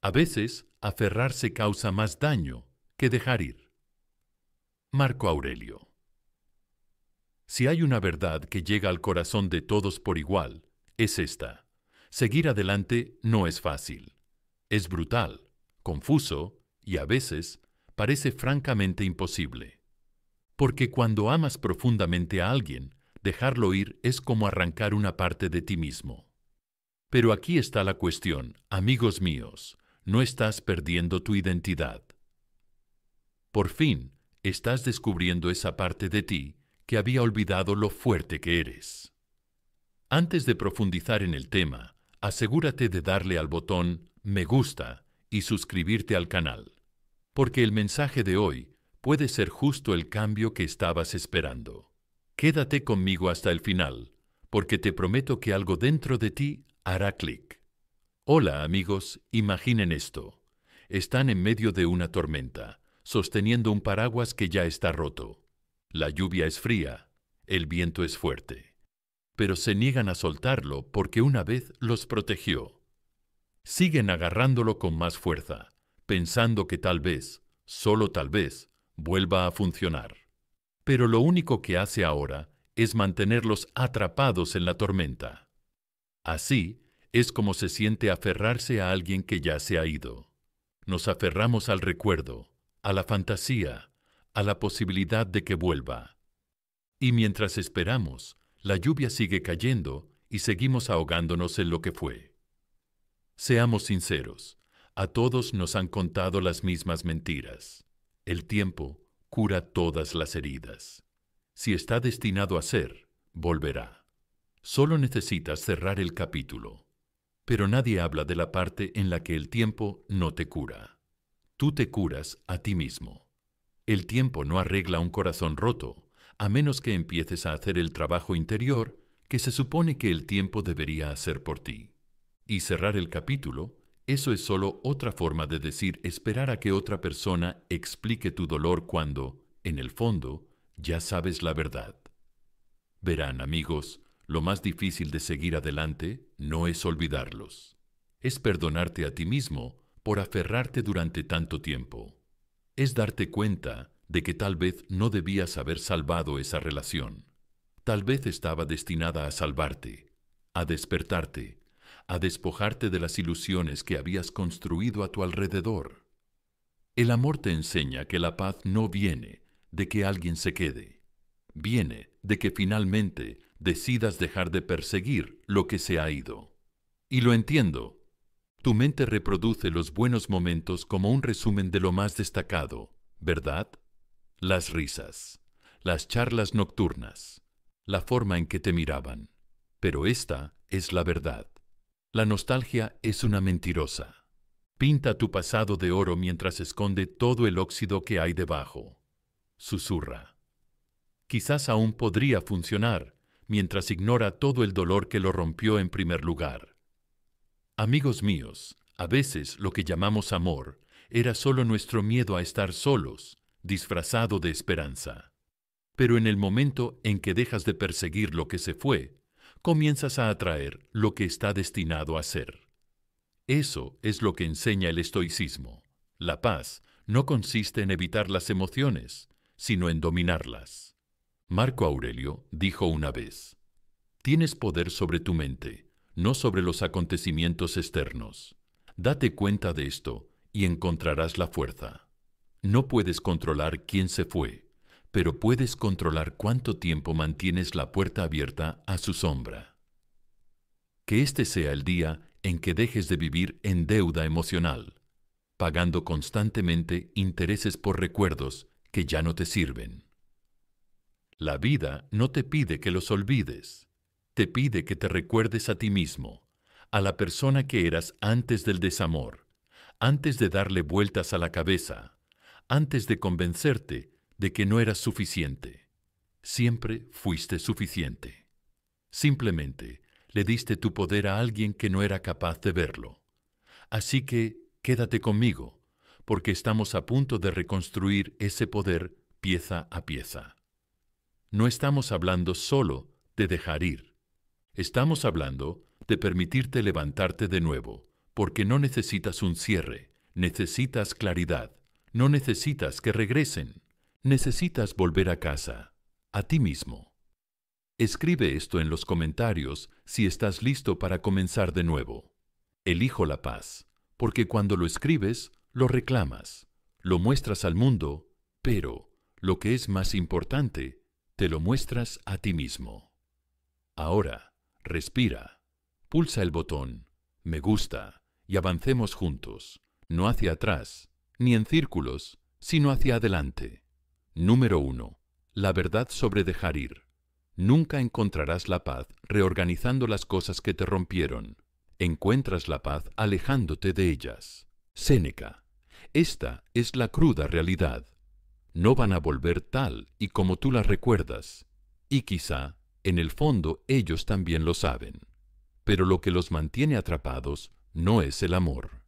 A veces, aferrarse causa más daño que dejar ir. Marco Aurelio. Si hay una verdad que llega al corazón de todos por igual, es esta. Seguir adelante no es fácil. Es brutal, confuso y a veces parece francamente imposible. Porque cuando amas profundamente a alguien, dejarlo ir es como arrancar una parte de ti mismo. Pero aquí está la cuestión, amigos míos, no estás perdiendo tu identidad. Por fin, estás descubriendo esa parte de ti que había olvidado lo fuerte que eres. Antes de profundizar en el tema, asegúrate de darle al botón Me gusta y suscribirte al canal, porque el mensaje de hoy puede ser justo el cambio que estabas esperando. Quédate conmigo hasta el final, porque te prometo que algo dentro de ti hará clic. Hola amigos, imaginen esto. Están en medio de una tormenta, sosteniendo un paraguas que ya está roto. La lluvia es fría, el viento es fuerte, pero se niegan a soltarlo porque una vez los protegió. Siguen agarrándolo con más fuerza, pensando que tal vez, solo tal vez, vuelva a funcionar. Pero lo único que hace ahora es mantenerlos atrapados en la tormenta. Así es como se siente aferrarse a alguien que ya se ha ido. Nos aferramos al recuerdo, a la fantasía, a la posibilidad de que vuelva. Y mientras esperamos, la lluvia sigue cayendo y seguimos ahogándonos en lo que fue. Seamos sinceros, a todos nos han contado las mismas mentiras. El tiempo cura todas las heridas. Si está destinado a ser, volverá. Solo necesitas cerrar el capítulo. Pero nadie habla de la parte en la que el tiempo no te cura. Tú te curas a ti mismo. El tiempo no arregla un corazón roto, a menos que empieces a hacer el trabajo interior que se supone que el tiempo debería hacer por ti. Y cerrar el capítulo, eso es solo otra forma de decir esperar a que otra persona explique tu dolor cuando, en el fondo, ya sabes la verdad. Verán, amigos, lo más difícil de seguir adelante no es olvidarlos. Es perdonarte a ti mismo por aferrarte durante tanto tiempo. Es darte cuenta de que tal vez no debías haber salvado esa relación. Tal vez estaba destinada a salvarte, a despertarte, a despojarte de las ilusiones que habías construido a tu alrededor. El amor te enseña que la paz no viene de que alguien se quede. Viene de que finalmente decidas dejar de perseguir lo que se ha ido. Y lo entiendo. Tu mente reproduce los buenos momentos como un resumen de lo más destacado, ¿verdad? Las risas, las charlas nocturnas, la forma en que te miraban. Pero esta es la verdad. La nostalgia es una mentirosa. Pinta tu pasado de oro mientras esconde todo el óxido que hay debajo. Susurra. Quizás aún podría funcionar, mientras ignora todo el dolor que lo rompió en primer lugar. Amigos míos, a veces lo que llamamos amor era solo nuestro miedo a estar solos, disfrazado de esperanza. Pero en el momento en que dejas de perseguir lo que se fue, comienzas a atraer lo que está destinado a ser. Eso es lo que enseña el estoicismo. La paz no consiste en evitar las emociones, sino en dominarlas. Marco Aurelio dijo una vez: tienes poder sobre tu mente, no sobre los acontecimientos externos. Date cuenta de esto y encontrarás la fuerza. No puedes controlar quién se fue, pero puedes controlar cuánto tiempo mantienes la puerta abierta a su sombra. Que este sea el día en que dejes de vivir en deuda emocional, pagando constantemente intereses por recuerdos que ya no te sirven. La vida no te pide que los olvides, te pide que te recuerdes a ti mismo, a la persona que eras antes del desamor, antes de darle vueltas a la cabeza, antes de convencerte de que no eras suficiente. Siempre fuiste suficiente. Simplemente le diste tu poder a alguien que no era capaz de verlo. Así que quédate conmigo, porque estamos a punto de reconstruir ese poder pieza a pieza. No estamos hablando solo de dejar ir. Estamos hablando de permitirte levantarte de nuevo, porque no necesitas un cierre, necesitas claridad, no necesitas que regresen, necesitas volver a casa, a ti mismo. Escribe esto en los comentarios si estás listo para comenzar de nuevo. Elijo la paz, porque cuando lo escribes, lo reclamas, lo muestras al mundo, pero, lo que es más importante, te lo muestras a ti mismo. Ahora, respira, pulsa el botón, me gusta, y avancemos juntos, no hacia atrás, ni en círculos, sino hacia adelante. Número 1. La verdad sobre dejar ir. Nunca encontrarás la paz reorganizando las cosas que te rompieron. Encuentras la paz alejándote de ellas. Séneca. Esta es la cruda realidad. No van a volver tal y como tú las recuerdas. Y quizá, en el fondo, ellos también lo saben. Pero lo que los mantiene atrapados no es el amor.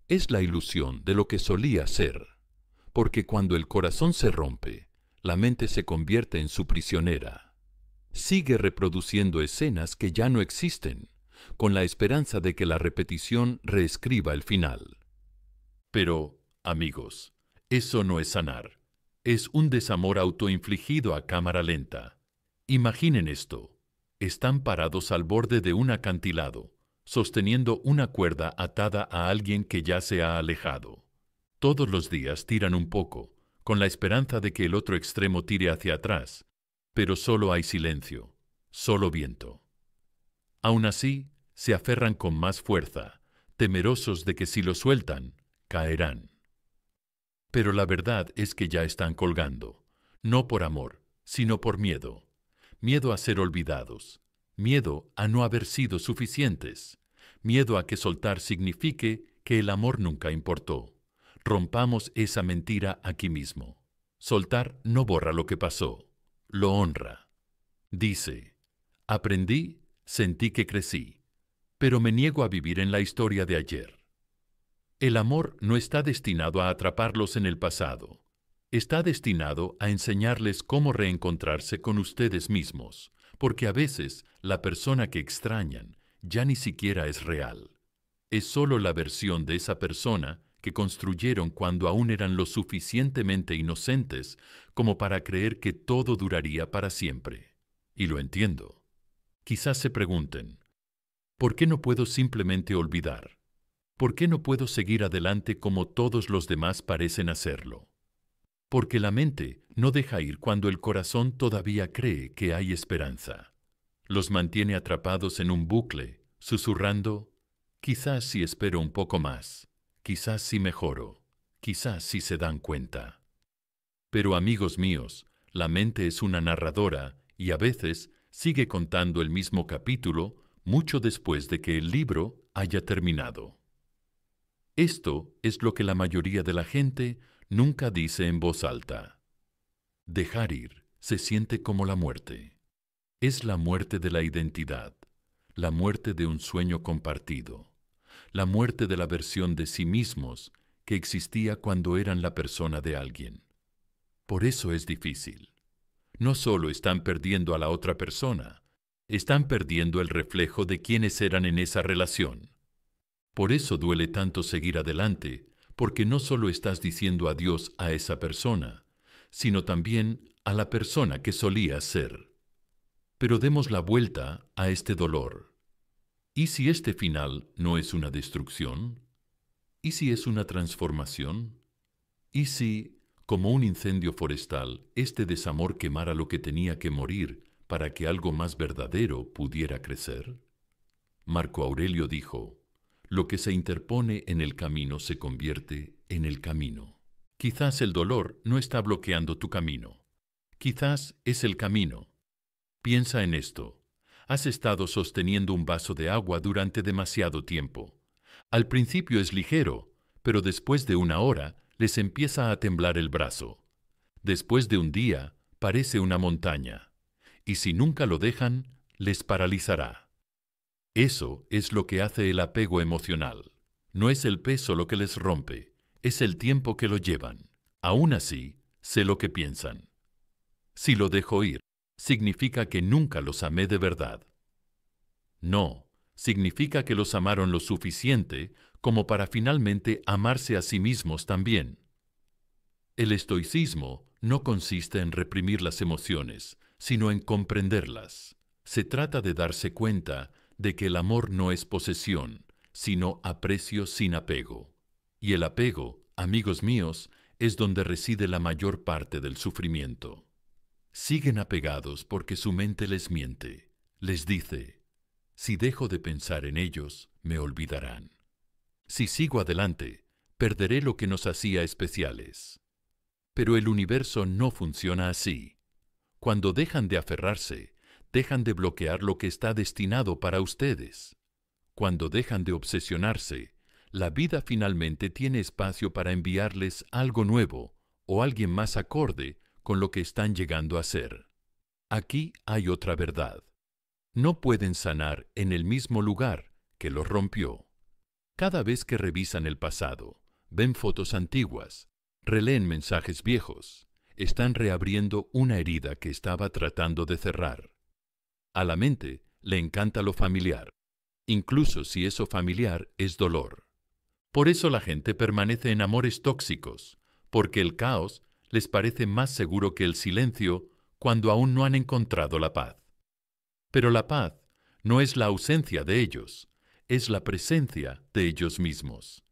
Es la ilusión de lo que solía ser. Porque cuando el corazón se rompe, la mente se convierte en su prisionera. Sigue reproduciendo escenas que ya no existen, con la esperanza de que la repetición reescriba el final. Pero, amigos, eso no es sanar. Es un desamor autoinfligido a cámara lenta. Imaginen esto. Están parados al borde de un acantilado, sosteniendo una cuerda atada a alguien que ya se ha alejado. Todos los días tiran un poco, con la esperanza de que el otro extremo tire hacia atrás, pero solo hay silencio, solo viento. Aún así, se aferran con más fuerza, temerosos de que si lo sueltan, caerán. Pero la verdad es que ya están colgando, no por amor, sino por miedo. Miedo a ser olvidados, miedo a no haber sido suficientes, miedo a que soltar signifique que el amor nunca importó. Rompamos esa mentira aquí mismo. Soltar no borra lo que pasó, lo honra. Dice, aprendí, sentí que crecí, pero me niego a vivir en la historia de ayer. El amor no está destinado a atraparlos en el pasado. Está destinado a enseñarles cómo reencontrarse con ustedes mismos, porque a veces la persona que extrañan ya ni siquiera es real. Es solo la versión de esa persona que construyeron cuando aún eran lo suficientemente inocentes como para creer que todo duraría para siempre. Y lo entiendo. Quizás se pregunten, ¿por qué no puedo simplemente olvidar? ¿Por qué no puedo seguir adelante como todos los demás parecen hacerlo? Porque la mente no deja ir cuando el corazón todavía cree que hay esperanza. Los mantiene atrapados en un bucle, susurrando, quizás si espero un poco más, quizás si mejoro, quizás si se dan cuenta. Pero amigos míos, la mente es una narradora y a veces sigue contando el mismo capítulo mucho después de que el libro haya terminado. Esto es lo que la mayoría de la gente nunca dice en voz alta. Dejar ir se siente como la muerte. Es la muerte de la identidad, la muerte de un sueño compartido, la muerte de la versión de sí mismos que existía cuando eran la persona de alguien. Por eso es difícil. No solo están perdiendo a la otra persona, están perdiendo el reflejo de quienes eran en esa relación. Por eso duele tanto seguir adelante, porque no solo estás diciendo adiós a esa persona, sino también a la persona que solías ser. Pero demos la vuelta a este dolor. ¿Y si este final no es una destrucción? ¿Y si es una transformación? ¿Y si, como un incendio forestal, este desamor quemara lo que tenía que morir para que algo más verdadero pudiera crecer? Marco Aurelio dijo, lo que se interpone en el camino se convierte en el camino. Quizás el dolor no está bloqueando tu camino. Quizás es el camino. Piensa en esto. Has estado sosteniendo un vaso de agua durante demasiado tiempo. Al principio es ligero, pero después de una hora les empieza a temblar el brazo. Después de un día parece una montaña. Y si nunca lo dejan, les paralizará. Eso es lo que hace el apego emocional. No es el peso lo que les rompe, es el tiempo que lo llevan. Aún así, sé lo que piensan. Si lo dejo ir, significa que nunca los amé de verdad. No, significa que los amaron lo suficiente como para finalmente amarse a sí mismos también. El estoicismo no consiste en reprimir las emociones, sino en comprenderlas. Se trata de darse cuenta de que el amor no es posesión, sino aprecio sin apego. Y el apego, amigos míos, es donde reside la mayor parte del sufrimiento. Siguen apegados porque su mente les miente. Les dice, si dejo de pensar en ellos, me olvidarán. Si sigo adelante, perderé lo que nos hacía especiales. Pero el universo no funciona así. Cuando dejan de aferrarse, dejan de bloquear lo que está destinado para ustedes. Cuando dejan de obsesionarse, la vida finalmente tiene espacio para enviarles algo nuevo o alguien más acorde con lo que están llegando a ser. Aquí hay otra verdad. No pueden sanar en el mismo lugar que los rompió. Cada vez que revisan el pasado, ven fotos antiguas, releen mensajes viejos, están reabriendo una herida que estaba tratando de cerrar. A la mente le encanta lo familiar, incluso si eso familiar es dolor. Por eso la gente permanece en amores tóxicos, porque el caos les parece más seguro que el silencio cuando aún no han encontrado la paz. Pero la paz no es la ausencia de ellos, es la presencia de ellos mismos.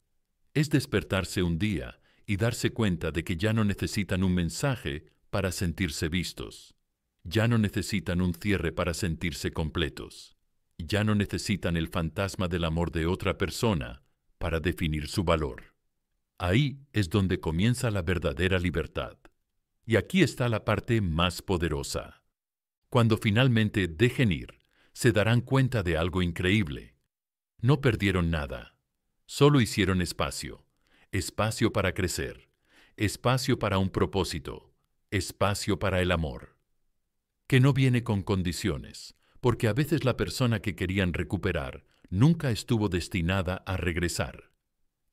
Es despertarse un día y darse cuenta de que ya no necesitan un mensaje para sentirse vistos. Ya no necesitan un cierre para sentirse completos. Ya no necesitan el fantasma del amor de otra persona para definir su valor. Ahí es donde comienza la verdadera libertad. Y aquí está la parte más poderosa. Cuando finalmente dejen ir, se darán cuenta de algo increíble. No perdieron nada. Solo hicieron espacio. Espacio para crecer. Espacio para un propósito. Espacio para el amor. Que no viene con condiciones, porque a veces la persona que querían recuperar nunca estuvo destinada a regresar.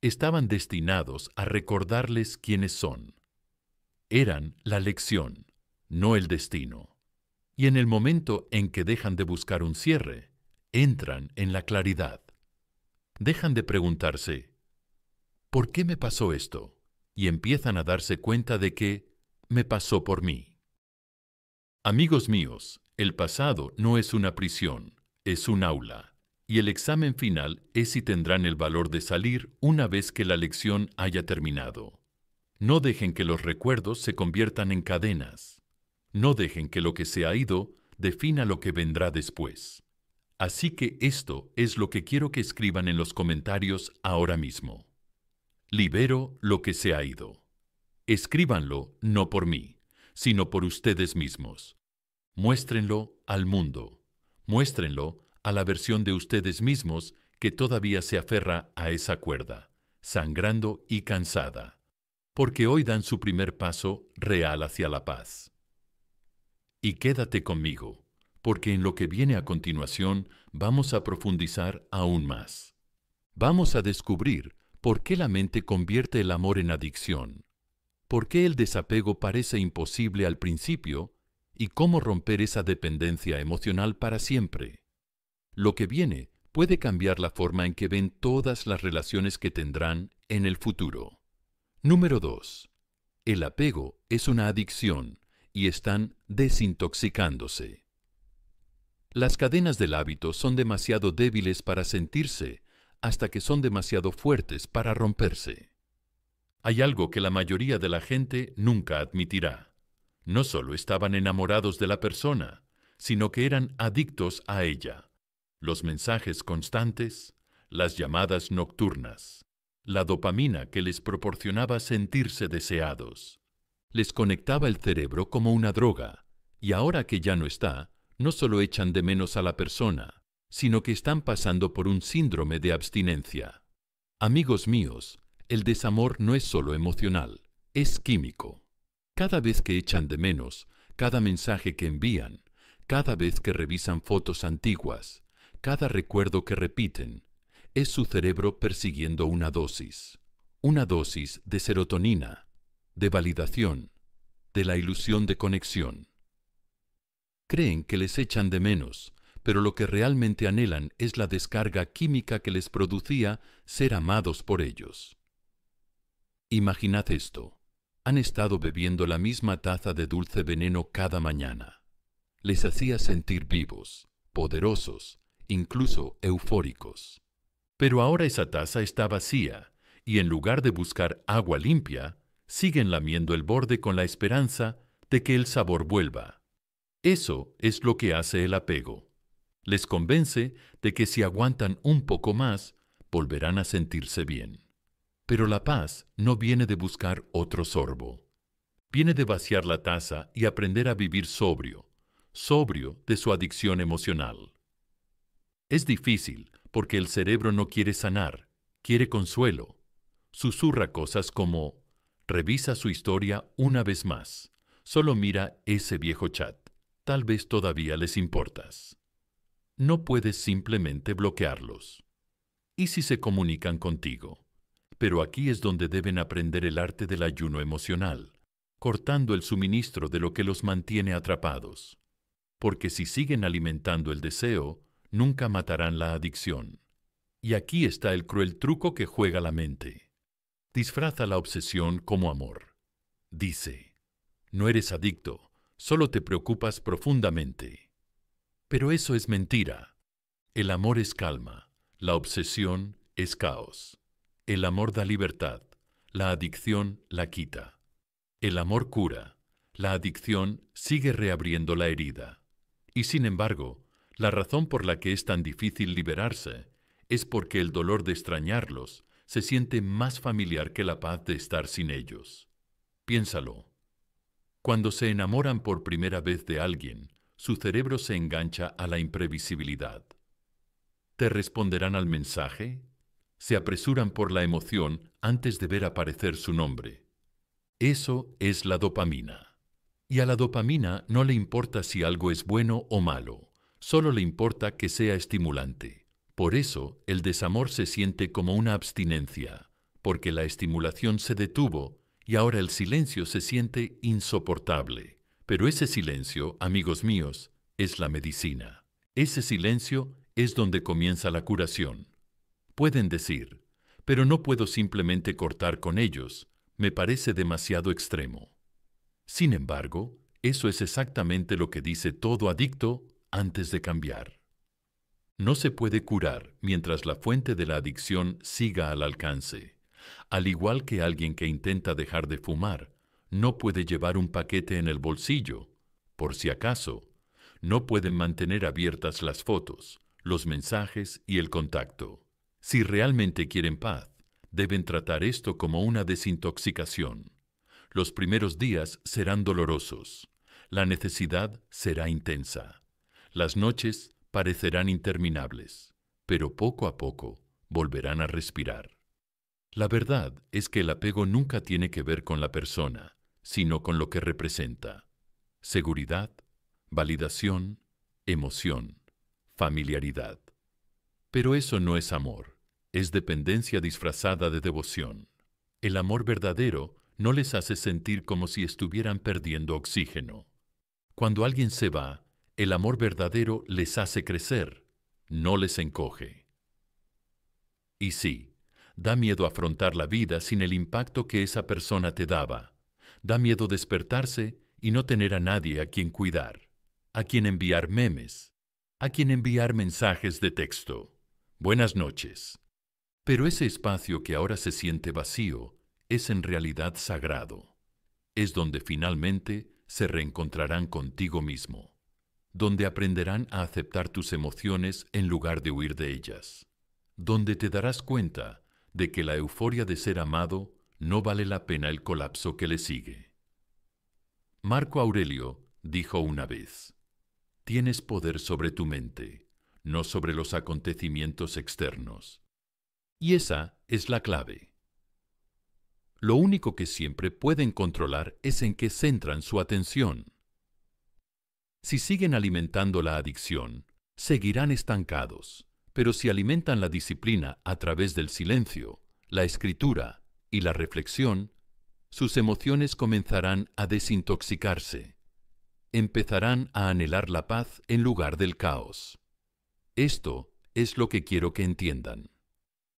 Estaban destinados a recordarles quiénes son. Eran la lección, no el destino. Y en el momento en que dejan de buscar un cierre, entran en la claridad. Dejan de preguntarse, ¿por qué me pasó esto? Y empiezan a darse cuenta de que me pasó por mí. Amigos míos, el pasado no es una prisión, es un aula. Y el examen final es si tendrán el valor de salir una vez que la lección haya terminado. No dejen que los recuerdos se conviertan en cadenas. No dejen que lo que se ha ido defina lo que vendrá después. Así que esto es lo que quiero que escriban en los comentarios ahora mismo. Libero lo que se ha ido. Escríbanlo no por mí, sino por ustedes mismos. Muéstrenlo al mundo. Muéstrenlo a la versión de ustedes mismos que todavía se aferra a esa cuerda, sangrando y cansada, porque hoy dan su primer paso real hacia la paz. Y quédate conmigo, porque en lo que viene a continuación vamos a profundizar aún más. Vamos a descubrir por qué la mente convierte el amor en adicción, por qué el desapego parece imposible al principio y cómo romper esa dependencia emocional para siempre. Lo que viene puede cambiar la forma en que ven todas las relaciones que tendrán en el futuro. Número 2. El apego es una adicción y están desintoxicándose. Las cadenas del hábito son demasiado débiles para sentirse hasta que son demasiado fuertes para romperse. Hay algo que la mayoría de la gente nunca admitirá. No solo estaban enamorados de la persona, sino que eran adictos a ella. Los mensajes constantes, las llamadas nocturnas, la dopamina que les proporcionaba sentirse deseados. Les conectaba el cerebro como una droga, y ahora que ya no está, no solo echan de menos a la persona, sino que están pasando por un síndrome de abstinencia. Amigos míos, el desamor no es solo emocional, es químico. Cada vez que echan de menos, cada mensaje que envían, cada vez que revisan fotos antiguas, cada recuerdo que repiten, es su cerebro persiguiendo una dosis de serotonina, de validación, de la ilusión de conexión. Creen que les echan de menos, pero lo que realmente anhelan es la descarga química que les producía ser amados por ellos. Imaginad esto. Han estado bebiendo la misma taza de dulce veneno cada mañana. Les hacía sentir vivos, poderosos, incluso eufóricos. Pero ahora esa taza está vacía, y en lugar de buscar agua limpia, siguen lamiendo el borde con la esperanza de que el sabor vuelva. Eso es lo que hace el apego. Les convence de que si aguantan un poco más, volverán a sentirse bien. Pero la paz no viene de buscar otro sorbo. Viene de vaciar la taza y aprender a vivir sobrio de su adicción emocional. Es difícil porque el cerebro no quiere sanar, quiere consuelo. Susurra cosas como: revisa su historia una vez más, solo mira ese viejo chat, tal vez todavía les importas. No puedes simplemente bloquearlos. ¿Y si se comunican contigo? Pero aquí es donde deben aprender el arte del ayuno emocional, cortando el suministro de lo que los mantiene atrapados. Porque si siguen alimentando el deseo, nunca matarán la adicción. Y aquí está el cruel truco que juega la mente. Disfraza la obsesión como amor. Dice: no eres adicto, solo te preocupas profundamente. Pero eso es mentira. El amor es calma, la obsesión es caos. El amor da libertad, la adicción la quita. El amor cura, la adicción sigue reabriendo la herida. Y sin embargo, la razón por la que es tan difícil liberarse es porque el dolor de extrañarlos se siente más familiar que la paz de estar sin ellos. Piénsalo. Cuando se enamoran por primera vez de alguien, su cerebro se engancha a la imprevisibilidad. ¿Te responderán al mensaje? Se apresuran por la emoción antes de ver aparecer su nombre. Eso es la dopamina. Y a la dopamina no le importa si algo es bueno o malo, solo le importa que sea estimulante. Por eso, el desamor se siente como una abstinencia, porque la estimulación se detuvo y ahora el silencio se siente insoportable. Pero ese silencio, amigos míos, es la medicina. Ese silencio es donde comienza la curación. Pueden decir: pero no puedo simplemente cortar con ellos, me parece demasiado extremo. Sin embargo, eso es exactamente lo que dice todo adicto antes de cambiar. No se puede curar mientras la fuente de la adicción siga al alcance. Al igual que alguien que intenta dejar de fumar, no puede llevar un paquete en el bolsillo. Por si acaso, no pueden mantener abiertas las fotos, los mensajes y el contacto. Si realmente quieren paz, deben tratar esto como una desintoxicación. Los primeros días serán dolorosos. La necesidad será intensa. Las noches parecerán interminables, pero poco a poco volverán a respirar. La verdad es que el apego nunca tiene que ver con la persona, sino con lo que representa: seguridad, validación, emoción, familiaridad. Pero eso no es amor, es dependencia disfrazada de devoción. El amor verdadero no les hace sentir como si estuvieran perdiendo oxígeno. Cuando alguien se va, el amor verdadero les hace crecer, no les encoge. Y sí, da miedo afrontar la vida sin el impacto que esa persona te daba. Da miedo despertarse y no tener a nadie a quien cuidar, a quien enviar memes, a quien enviar mensajes de texto. Buenas noches. Pero ese espacio que ahora se siente vacío es en realidad sagrado. Es donde finalmente se reencontrarán contigo mismo, donde aprenderán a aceptar tus emociones en lugar de huir de ellas, donde te darás cuenta de que la euforia de ser amado no vale la pena el colapso que le sigue. Marco Aurelio dijo una vez: tienes poder sobre tu mente, no sobre los acontecimientos externos. Y esa es la clave. Lo único que siempre pueden controlar es en qué centran su atención. Si siguen alimentando la adicción, seguirán estancados, pero si alimentan la disciplina a través del silencio, la escritura y la reflexión, sus emociones comenzarán a desintoxicarse. Empezarán a anhelar la paz en lugar del caos. Esto es lo que quiero que entiendan.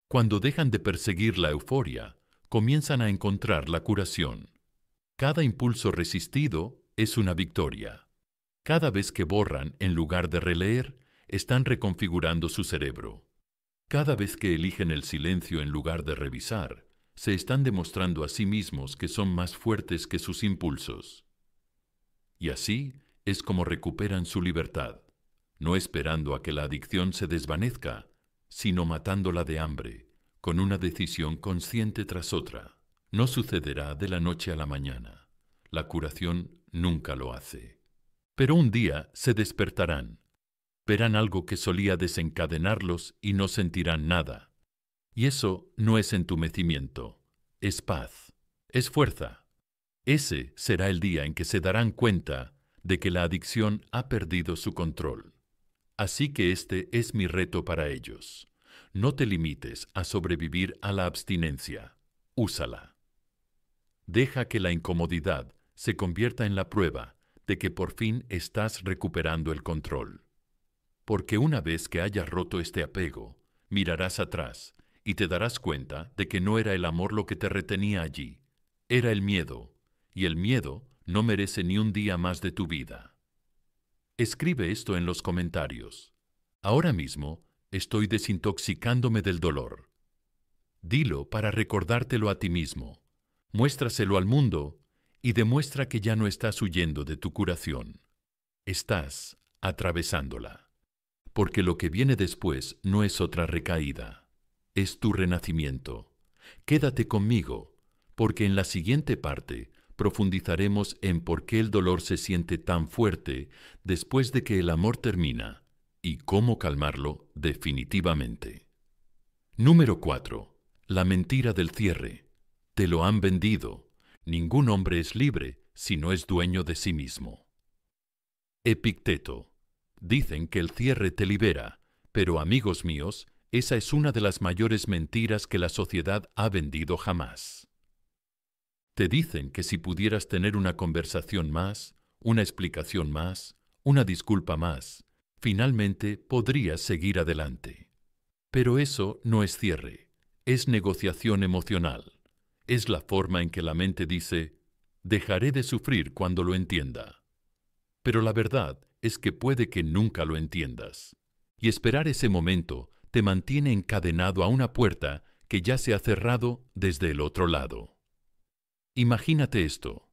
Cuando dejan de perseguir la euforia, comienzan a encontrar la curación. Cada impulso resistido es una victoria. Cada vez que borran en lugar de releer, están reconfigurando su cerebro. Cada vez que eligen el silencio en lugar de revisar, se están demostrando a sí mismos que son más fuertes que sus impulsos. Y así es como recuperan su libertad, no esperando a que la adicción se desvanezca, sino matándola de hambre, con una decisión consciente tras otra. No sucederá de la noche a la mañana. La curación nunca lo hace. Pero un día se despertarán. Verán algo que solía desencadenarlos y no sentirán nada. Y eso no es entumecimiento, es paz, es fuerza. Ese será el día en que se darán cuenta de que la adicción ha perdido su control. Así que este es mi reto para ellos. No te limites a sobrevivir a la abstinencia. Úsala. Deja que la incomodidad se convierta en la prueba de que por fin estás recuperando el control. Porque una vez que hayas roto este apego, mirarás atrás y te darás cuenta de que no era el amor lo que te retenía allí, era el miedo, y el miedo no merece ni un día más de tu vida. Escribe esto en los comentarios. Ahora mismo estoy desintoxicándome del dolor. Dilo para recordártelo a ti mismo. Muéstraselo al mundo y demuestra que ya no estás huyendo de tu curación. Estás atravesándola. Porque lo que viene después no es otra recaída. Es tu renacimiento. Quédate conmigo, porque en la siguiente parte profundizaremos en por qué el dolor se siente tan fuerte después de que el amor termina y cómo calmarlo definitivamente. Número 4. La mentira del cierre. Te lo han vendido. Ningún hombre es libre si no es dueño de sí mismo. Epicteto. Dicen que el cierre te libera, pero amigos míos, esa es una de las mayores mentiras que la sociedad ha vendido jamás. Te dicen que si pudieras tener una conversación más, una explicación más, una disculpa más, finalmente podrías seguir adelante. Pero eso no es cierre, es negociación emocional. Es la forma en que la mente dice, dejaré de sufrir cuando lo entienda. Pero la verdad es que puede que nunca lo entiendas. Y esperar ese momento te mantiene encadenado a una puerta que ya se ha cerrado desde el otro lado. Imagínate esto.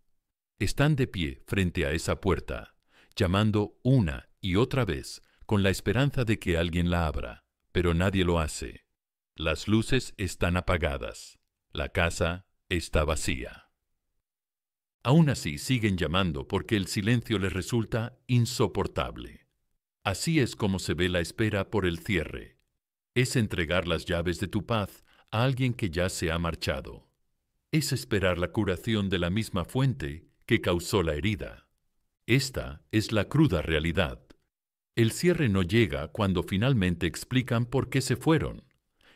Están de pie frente a esa puerta, llamando una y otra vez con la esperanza de que alguien la abra, pero nadie lo hace. Las luces están apagadas. La casa está vacía. Aún así siguen llamando porque el silencio les resulta insoportable. Así es como se ve la espera por el cierre. Es entregar las llaves de tu paz a alguien que ya se ha marchado. Es esperar la curación de la misma fuente que causó la herida. Esta es la cruda realidad. El cierre no llega cuando finalmente explican por qué se fueron.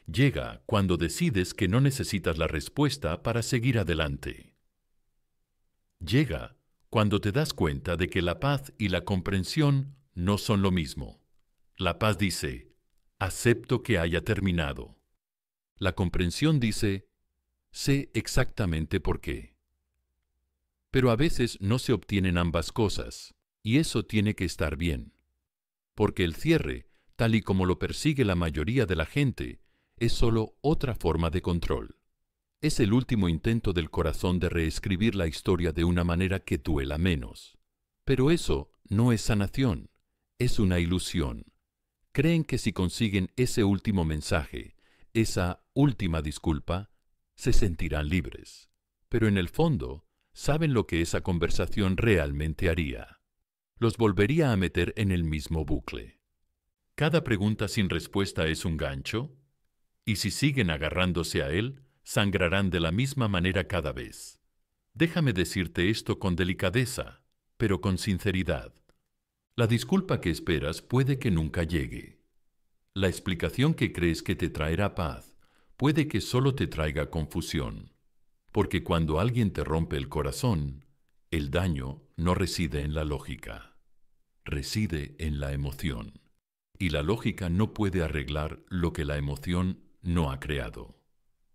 Llega cuando decides que no necesitas la respuesta para seguir adelante. Llega cuando te das cuenta de que la paz y la comprensión no son lo mismo. La paz dice, acepto que haya terminado. La comprensión dice, sé exactamente por qué. Pero a veces no se obtienen ambas cosas, y eso tiene que estar bien. Porque el cierre, tal y como lo persigue la mayoría de la gente, es solo otra forma de control. Es el último intento del corazón de reescribir la historia de una manera que duela menos. Pero eso no es sanación, es una ilusión. Creen que si consiguen ese último mensaje, esa última disculpa, se sentirán libres. Pero en el fondo, saben lo que esa conversación realmente haría. Los volvería a meter en el mismo bucle. Cada pregunta sin respuesta es un gancho, y si siguen agarrándose a él, sangrarán de la misma manera cada vez. Déjame decirte esto con delicadeza, pero con sinceridad. La disculpa que esperas puede que nunca llegue. La explicación que crees que te traerá paz puede que solo te traiga confusión. Porque cuando alguien te rompe el corazón, el daño no reside en la lógica, reside en la emoción. y la lógica no puede arreglar lo que la emoción no ha creado.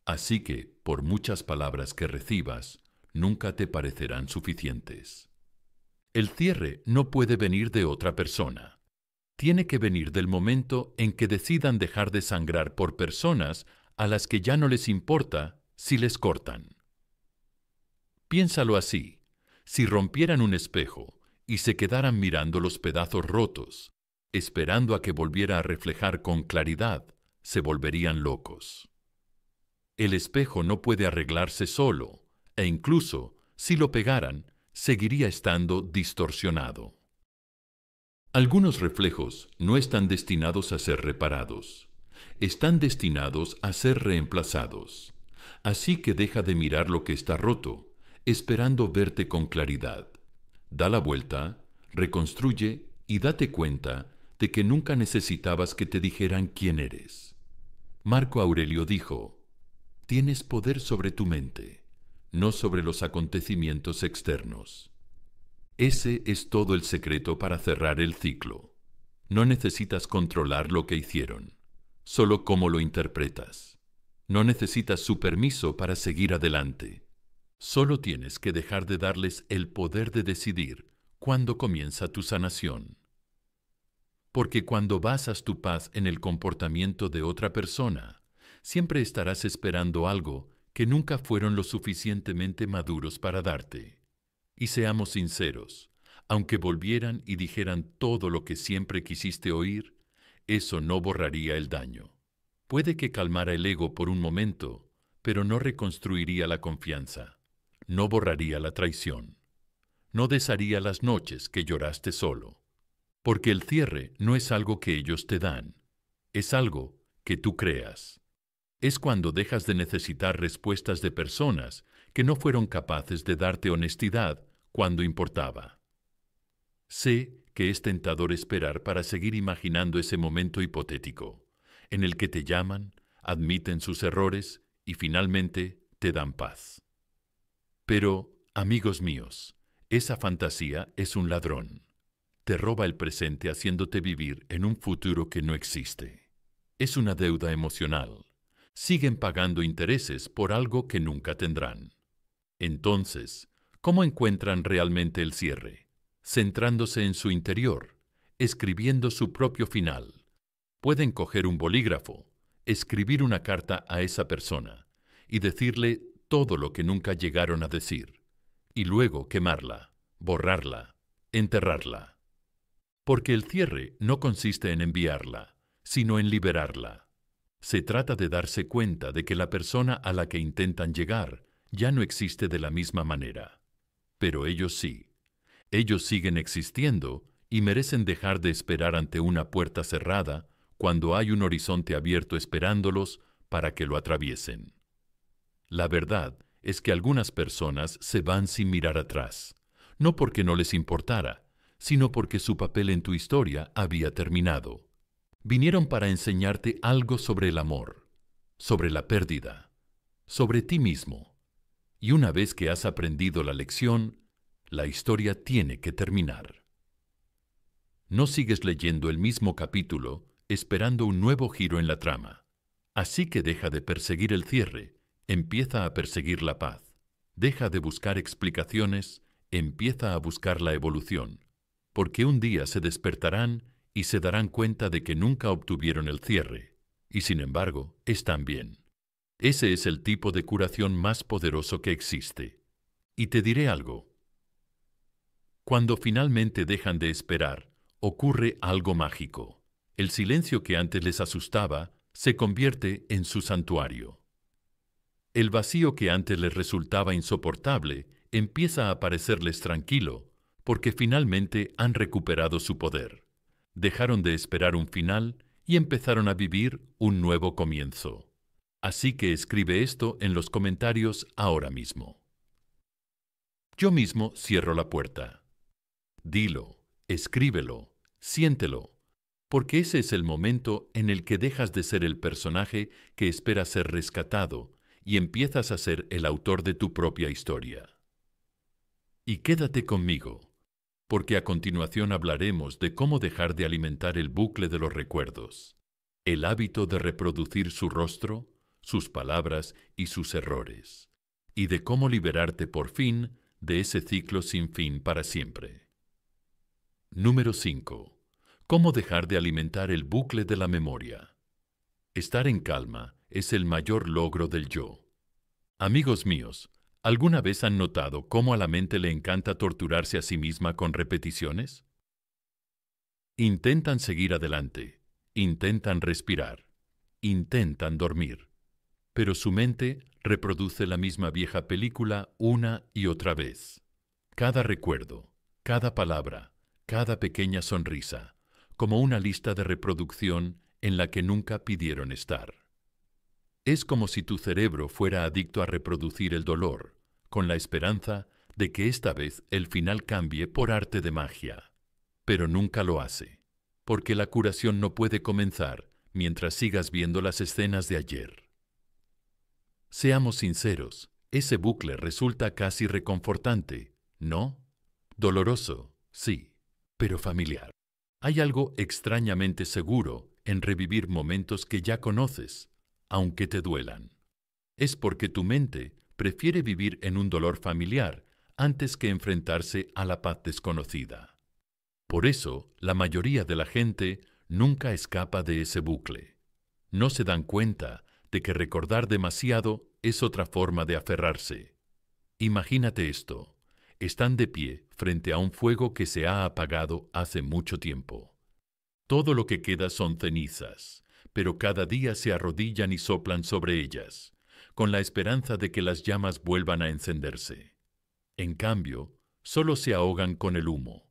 Así que, por muchas palabras que recibas, nunca te parecerán suficientes. El cierre no puede venir de otra persona. Tiene que venir del momento en que decidan dejar de sangrar por personas a las que ya no les importa si les cortan. Piénsalo así: si rompieran un espejo y se quedaran mirando los pedazos rotos, esperando a que volviera a reflejar con claridad, se volverían locos. El espejo no puede arreglarse solo, e incluso, si lo pegaran, seguiría estando distorsionado. Algunos reflejos no están destinados a ser reparados. Están destinados a ser reemplazados. Así que deja de mirar lo que está roto, esperando verte con claridad. Da la vuelta, reconstruye y date cuenta de que nunca necesitabas que te dijeran quién eres. Marco Aurelio dijo: tienes poder sobre tu mente, no sobre los acontecimientos externos. Ese es todo el secreto para cerrar el ciclo. No necesitas controlar lo que hicieron, solo cómo lo interpretas. No necesitas su permiso para seguir adelante. Solo tienes que dejar de darles el poder de decidir cuándo comienza tu sanación. Porque cuando basas tu paz en el comportamiento de otra persona, siempre estarás esperando algo que nunca fueron lo suficientemente maduros para darte. Y seamos sinceros, aunque volvieran y dijeran todo lo que siempre quisiste oír, eso no borraría el daño. Puede que calmara el ego por un momento, pero no reconstruiría la confianza, no borraría la traición, no desharía las noches que lloraste solo. Porque el cierre no es algo que ellos te dan, es algo que tú creas. Es cuando dejas de necesitar respuestas de personas que no fueron capaces de darte honestidad cuando importaba. Sé que es tentador esperar para seguir imaginando ese momento hipotético, en el que te llaman, admiten sus errores y finalmente te dan paz. Pero, amigos míos, esa fantasía es un ladrón. Te roba el presente haciéndote vivir en un futuro que no existe. Es una deuda emocional. Siguen pagando intereses por algo que nunca tendrán. Entonces, ¿cómo encuentran realmente el cierre? Centrándose en su interior, escribiendo su propio final. Pueden coger un bolígrafo, escribir una carta a esa persona y decirle todo lo que nunca llegaron a decir, y luego quemarla, borrarla, enterrarla. Porque el cierre no consiste en enviarla, sino en liberarla. Se trata de darse cuenta de que la persona a la que intentan llegar ya no existe de la misma manera. Pero ellos sí. Ellos siguen existiendo y merecen dejar de esperar ante una puerta cerrada cuando hay un horizonte abierto esperándolos para que lo atraviesen. La verdad es que algunas personas se van sin mirar atrás, no porque no les importara, sino porque su papel en tu historia había terminado. Vinieron para enseñarte algo sobre el amor, sobre la pérdida, sobre ti mismo. Y una vez que has aprendido la lección, la historia tiene que terminar. No sigues leyendo el mismo capítulo esperando un nuevo giro en la trama. Así que deja de perseguir el cierre, empieza a perseguir la paz. Deja de buscar explicaciones, empieza a buscar la evolución. Porque un día se despertarán y se darán cuenta de que nunca obtuvieron el cierre, y sin embargo, están bien. Ese es el tipo de curación más poderoso que existe. Y te diré algo. Cuando finalmente dejan de esperar, ocurre algo mágico. El silencio que antes les asustaba se convierte en su santuario. El vacío que antes les resultaba insoportable empieza a parecerles tranquilo, porque finalmente han recuperado su poder. Dejaron de esperar un final y empezaron a vivir un nuevo comienzo. Así que escribe esto en los comentarios ahora mismo. Yo mismo cierro la puerta. Dilo, escríbelo, siéntelo, porque ese es el momento en el que dejas de ser el personaje que espera ser rescatado y empiezas a ser el autor de tu propia historia. Y quédate conmigo. porque a continuación hablaremos de cómo dejar de alimentar el bucle de los recuerdos, el hábito de reproducir su rostro, sus palabras y sus errores, y de cómo liberarte por fin de ese ciclo sin fin para siempre. Número 5. ¿Cómo dejar de alimentar el bucle de la memoria? Estar en calma es el mayor logro del yo. Amigos míos, ¿alguna vez han notado cómo a la mente le encanta torturarse a sí misma con repeticiones? Intentan seguir adelante, intentan respirar, intentan dormir, pero su mente reproduce la misma vieja película una y otra vez. Cada recuerdo, cada palabra, cada pequeña sonrisa, como una lista de reproducción en la que nunca pidieron estar. Es como si tu cerebro fuera adicto a reproducir el dolor, con la esperanza de que esta vez el final cambie por arte de magia. Pero nunca lo hace, porque la curación no puede comenzar mientras sigas viendo las escenas de ayer. Seamos sinceros, ese bucle resulta casi reconfortante, ¿no? Doloroso, sí, pero familiar. Hay algo extrañamente seguro en revivir momentos que ya conoces, aunque te duelan. Es porque tu mente prefiere vivir en un dolor familiar antes que enfrentarse a la paz desconocida. Por eso, la mayoría de la gente nunca escapa de ese bucle. No se dan cuenta de que recordar demasiado es otra forma de aferrarse. Imagínate esto. Están de pie frente a un fuego que se ha apagado hace mucho tiempo. Todo lo que queda son cenizas, pero cada día se arrodillan y soplan sobre ellas, con la esperanza de que las llamas vuelvan a encenderse. En cambio, solo se ahogan con el humo.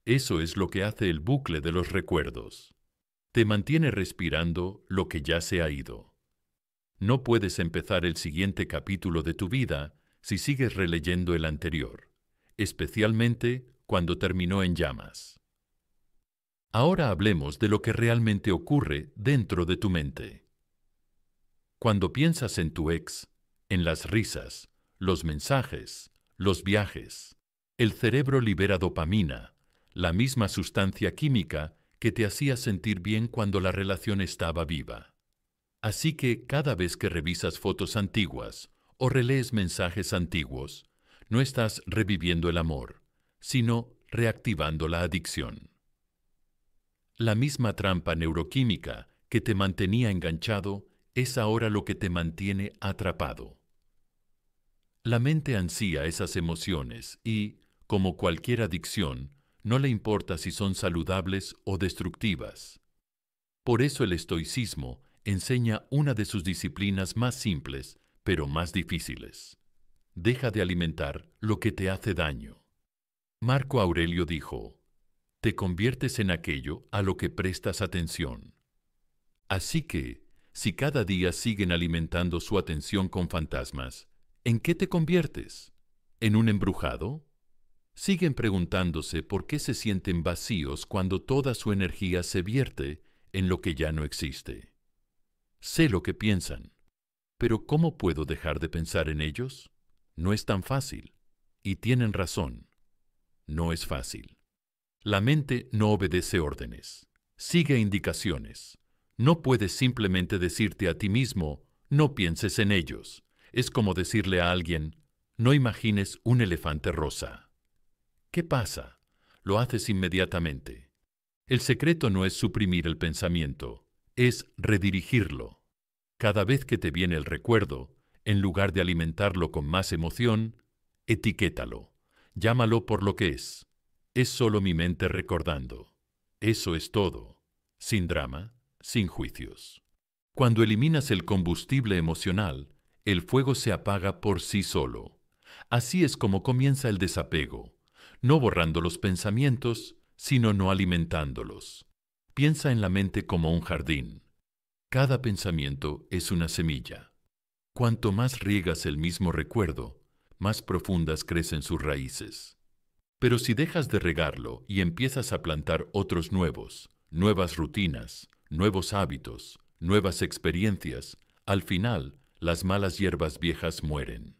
Eso es lo que hace el bucle de los recuerdos. Te mantiene respirando lo que ya se ha ido. No puedes empezar el siguiente capítulo de tu vida si sigues releyendo el anterior, especialmente cuando terminó en llamas. Ahora hablemos de lo que realmente ocurre dentro de tu mente. Cuando piensas en tu ex, en las risas, los mensajes, los viajes, el cerebro libera dopamina, la misma sustancia química que te hacía sentir bien cuando la relación estaba viva. Así que cada vez que revisas fotos antiguas o relees mensajes antiguos, no estás reviviendo el amor, sino reactivando la adicción. La misma trampa neuroquímica que te mantenía enganchado es ahora lo que te mantiene atrapado. La mente ansía esas emociones y, como cualquier adicción, no le importa si son saludables o destructivas. Por eso el estoicismo enseña una de sus disciplinas más simples, pero más difíciles. Deja de alimentar lo que te hace daño. Marco Aurelio dijo: te conviertes en aquello a lo que prestas atención. Así que, si cada día siguen alimentando su atención con fantasmas, ¿en qué te conviertes? ¿En un embrujado? Siguen preguntándose por qué se sienten vacíos cuando toda su energía se vierte en lo que ya no existe. Sé lo que piensan, pero ¿cómo puedo dejar de pensar en ellos? No es tan fácil, y tienen razón. No es fácil. La mente no obedece órdenes, sigue indicaciones. No puedes simplemente decirte a ti mismo, no pienses en ellos. Es como decirle a alguien, no imagines un elefante rosa. ¿Qué pasa? Lo haces inmediatamente. El secreto no es suprimir el pensamiento, es redirigirlo. Cada vez que te viene el recuerdo, en lugar de alimentarlo con más emoción, etiquétalo, llámalo por lo que es. Es solo mi mente recordando. Eso es todo. Sin drama, sin juicios. Cuando eliminas el combustible emocional, el fuego se apaga por sí solo. Así es como comienza el desapego, no borrando los pensamientos, sino no alimentándolos. Piensa en la mente como un jardín. Cada pensamiento es una semilla. Cuanto más riegas el mismo recuerdo, más profundas crecen sus raíces. Pero si dejas de regarlo y empiezas a plantar otros nuevos, nuevas rutinas, nuevos hábitos, nuevas experiencias, al final, las malas hierbas viejas mueren.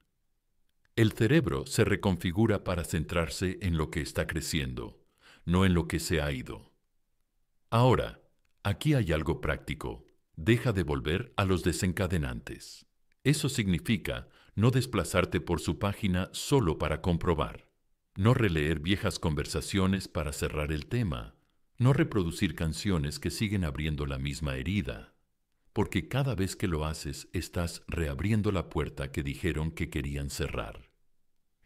El cerebro se reconfigura para centrarse en lo que está creciendo. no en lo que se ha ido. Ahora, aquí hay algo práctico. Deja de volver a los desencadenantes. Eso significa no desplazarte por su página solo para comprobar. No releer viejas conversaciones para cerrar el tema. No reproducir canciones que siguen abriendo la misma herida. Porque cada vez que lo haces, estás reabriendo la puerta que dijeron que querían cerrar.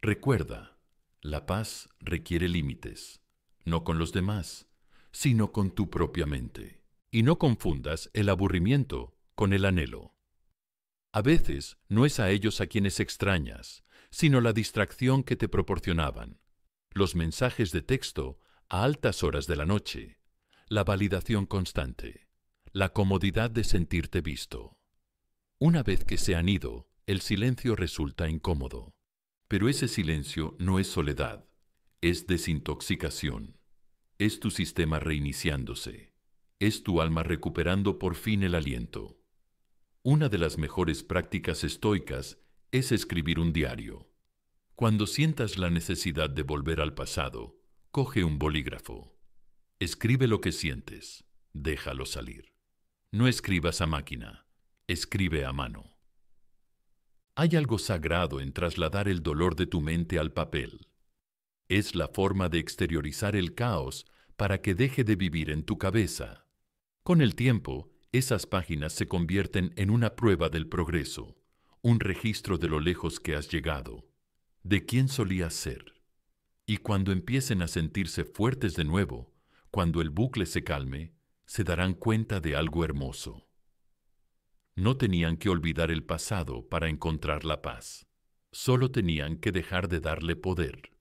Recuerda, la paz requiere límites, no con los demás, sino con tu propia mente. Y no confundas el aburrimiento con el anhelo. A veces no es a ellos a quienes extrañas, sino la distracción que te proporcionaban, los mensajes de texto a altas horas de la noche, la validación constante, la comodidad de sentirte visto. Una vez que se han ido, el silencio resulta incómodo. Pero ese silencio no es soledad, es desintoxicación. Es tu sistema reiniciándose. Es tu alma recuperando por fin el aliento. Una de las mejores prácticas estoicas es escribir un diario. Cuando sientas la necesidad de volver al pasado, coge un bolígrafo. Escribe lo que sientes, déjalo salir. No escribas a máquina, escribe a mano. Hay algo sagrado en trasladar el dolor de tu mente al papel. Es la forma de exteriorizar el caos para que deje de vivir en tu cabeza. Con el tiempo, esas páginas se convierten en una prueba del progreso, un registro de lo lejos que has llegado, de quién solías ser. Y cuando empiecen a sentirse fuertes de nuevo, cuando el bucle se calme, se darán cuenta de algo hermoso. No tenían que olvidar el pasado para encontrar la paz. Solo tenían que dejar de darle poder.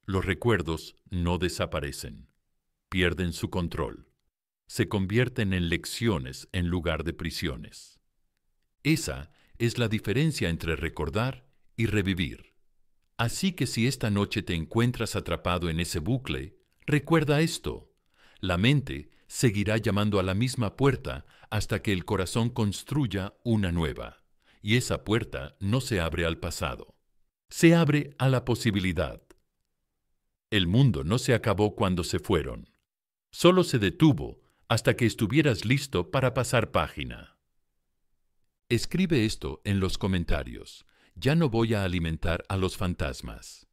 Los recuerdos no desaparecen. Pierden su control. Se convierten en lecciones en lugar de prisiones. Esa es la diferencia entre recordar y revivir. Así que si esta noche te encuentras atrapado en ese bucle, recuerda esto. La mente seguirá llamando a la misma puerta hasta que el corazón construya una nueva. Y esa puerta no se abre al pasado. Se abre a la posibilidad. El mundo no se acabó cuando se fueron. Solo se detuvo hasta que estuvieras listo para pasar página. Escribe esto en los comentarios. Ya no voy a alimentar a los fantasmas.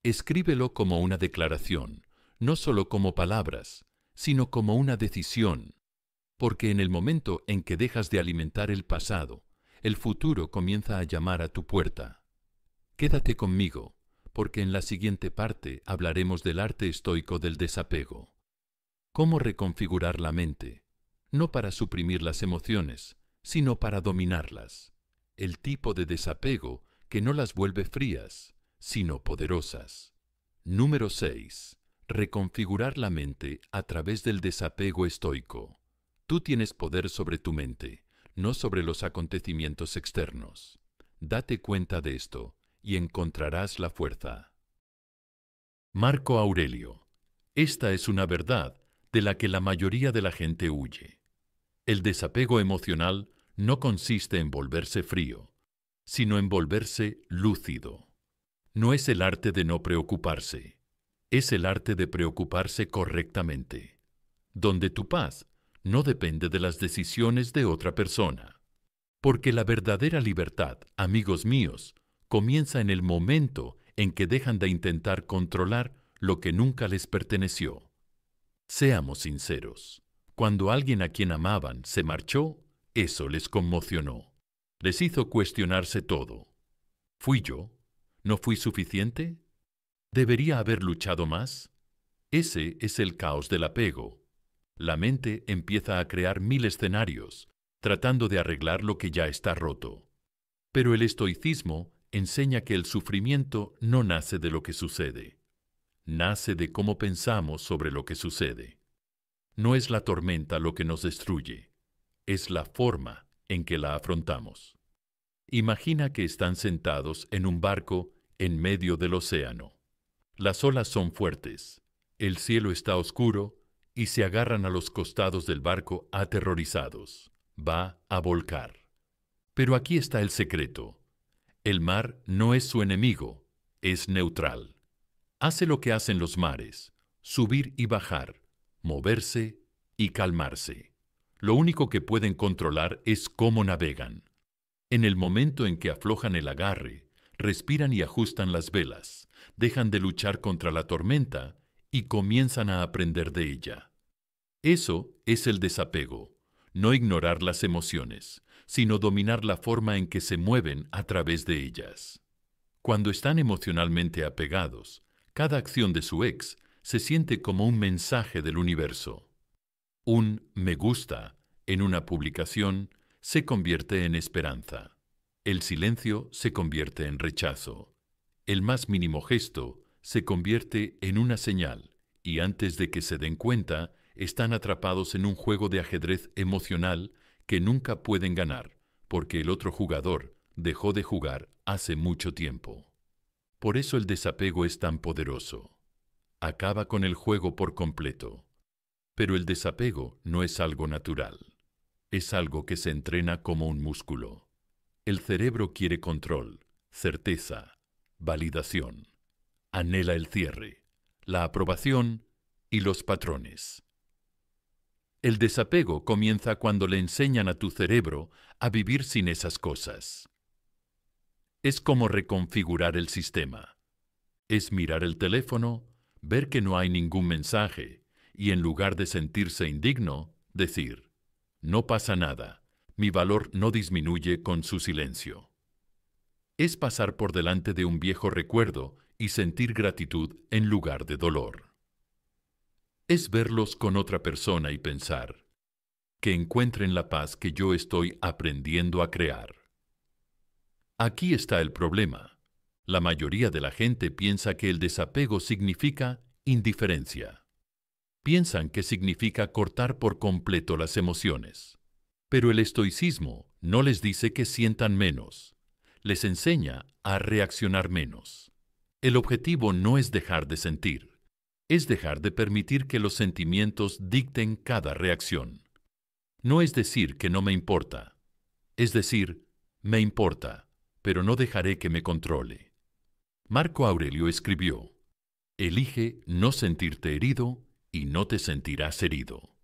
Escríbelo como una declaración, no solo como palabras, sino como una decisión, porque en el momento en que dejas de alimentar el pasado, el futuro comienza a llamar a tu puerta. Quédate conmigo, porque en la siguiente parte hablaremos del arte estoico del desapego. Cómo reconfigurar la mente, no para suprimir las emociones, sino para dominarlas. El tipo de desapego que no las vuelve frías, sino poderosas. Número 6. Reconfigurar la mente a través del desapego estoico. Tú tienes poder sobre tu mente, no sobre los acontecimientos externos. Date cuenta de esto y encontrarás la fuerza. Marco Aurelio. Esta es una verdad de la que la mayoría de la gente huye. El desapego emocional no consiste en volverse frío, sino en volverse lúcido. No es el arte de no preocuparse, es el arte de preocuparse correctamente, donde tu paz no depende de las decisiones de otra persona. Porque la verdadera libertad, amigos míos, comienza en el momento en que dejan de intentar controlar lo que nunca les perteneció. Seamos sinceros, cuando alguien a quien amaban se marchó, eso les conmocionó. Les hizo cuestionarse todo. ¿Fui yo? ¿No fui suficiente? ¿Debería haber luchado más? Ese es el caos del apego. La mente empieza a crear 1000 escenarios, tratando de arreglar lo que ya está roto. Pero el estoicismo enseña que el sufrimiento no nace de lo que sucede. Nace de cómo pensamos sobre lo que sucede. No es la tormenta lo que nos destruye, es la forma en que la afrontamos. Imagina que están sentados en un barco en medio del océano. Las olas son fuertes, el cielo está oscuro y se agarran a los costados del barco aterrorizados. Va a volcar. Pero aquí está el secreto. El mar no es su enemigo, es neutral. Hace lo que hacen los mares, subir y bajar, moverse y calmarse. Lo único que pueden controlar es cómo navegan. En el momento en que aflojan el agarre, respiran y ajustan las velas, dejan de luchar contra la tormenta y comienzan a aprender de ella. Eso es el desapego, no ignorar las emociones, sino dominar la forma en que se mueven a través de ellas. Cuando están emocionalmente apegados, cada acción de su ex se siente como un mensaje del universo. Un me gusta en una publicación se convierte en esperanza. El silencio se convierte en rechazo. El más mínimo gesto se convierte en una señal y antes de que se den cuenta, están atrapados en un juego de ajedrez emocional que nunca pueden ganar porque el otro jugador dejó de jugar hace mucho tiempo. Por eso el desapego es tan poderoso. Acaba con el juego por completo. Pero el desapego no es algo natural. Es algo que se entrena como un músculo. El cerebro quiere control, certeza, validación. Anhela el cierre, la aprobación y los patrones. El desapego comienza cuando le enseñan a tu cerebro a vivir sin esas cosas. Es como reconfigurar el sistema. Es mirar el teléfono, ver que no hay ningún mensaje y en lugar de sentirse indigno, decir, no pasa nada, mi valor no disminuye con su silencio. Es pasar por delante de un viejo recuerdo y sentir gratitud en lugar de dolor. Es verlos con otra persona y pensar, que encuentren la paz que yo estoy aprendiendo a crear. Aquí está el problema. La mayoría de la gente piensa que el desapego significa indiferencia. Piensan que significa cortar por completo las emociones. Pero el estoicismo no les dice que sientan menos. Les enseña a reaccionar menos. El objetivo no es dejar de sentir. Es dejar de permitir que los sentimientos dicten cada reacción. No es decir que no me importa. Es decir, me importa, pero no dejaré que me controle. Marco Aurelio escribió, elige no sentirte herido y no te sentirás herido.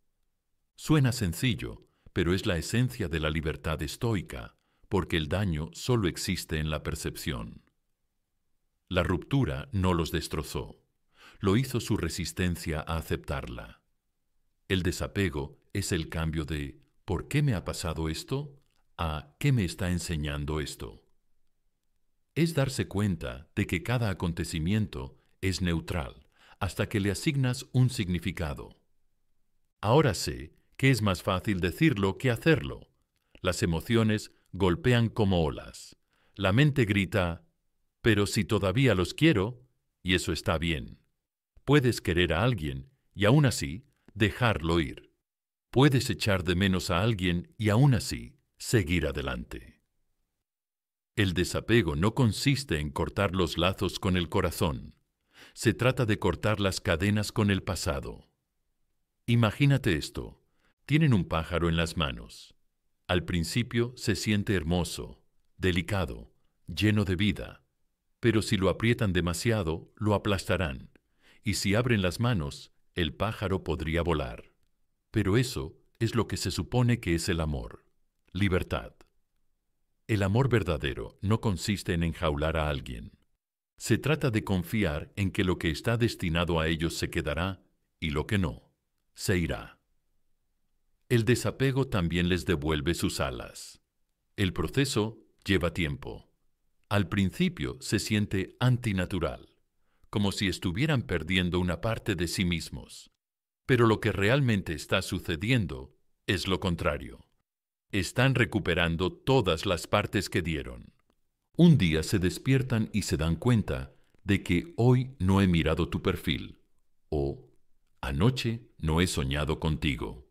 Suena sencillo, pero es la esencia de la libertad estoica, porque el daño solo existe en la percepción. La ruptura no los destrozó. Lo hizo su resistencia a aceptarla. El desapego es el cambio de ¿por qué me ha pasado esto? A ¿qué me está enseñando esto? Es darse cuenta de que cada acontecimiento es neutral hasta que le asignas un significado. Ahora sé que es más fácil decirlo que hacerlo. Las emociones golpean como olas. La mente grita, pero si todavía los quiero, y eso está bien. Puedes querer a alguien y aún así dejarlo ir. Puedes echar de menos a alguien y aún así seguir adelante. El desapego no consiste en cortar los lazos con el corazón. Se trata de cortar las cadenas con el pasado. Imagínate esto. Tienen un pájaro en las manos. Al principio se siente hermoso, delicado, lleno de vida. Pero si lo aprietan demasiado, lo aplastarán. Y si abren las manos, el pájaro podría volar. Pero eso es lo que se supone que es el amor, libertad. El amor verdadero no consiste en enjaular a alguien. Se trata de confiar en que lo que está destinado a ellos se quedará y lo que no, se irá. El desapego también les devuelve sus alas. El proceso lleva tiempo. Al principio se siente antinatural, como si estuvieran perdiendo una parte de sí mismos. Pero lo que realmente está sucediendo es lo contrario. Están recuperando todas las partes que dieron. Un día se despiertan y se dan cuenta de que hoy no he mirado tu perfil o anoche no he soñado contigo.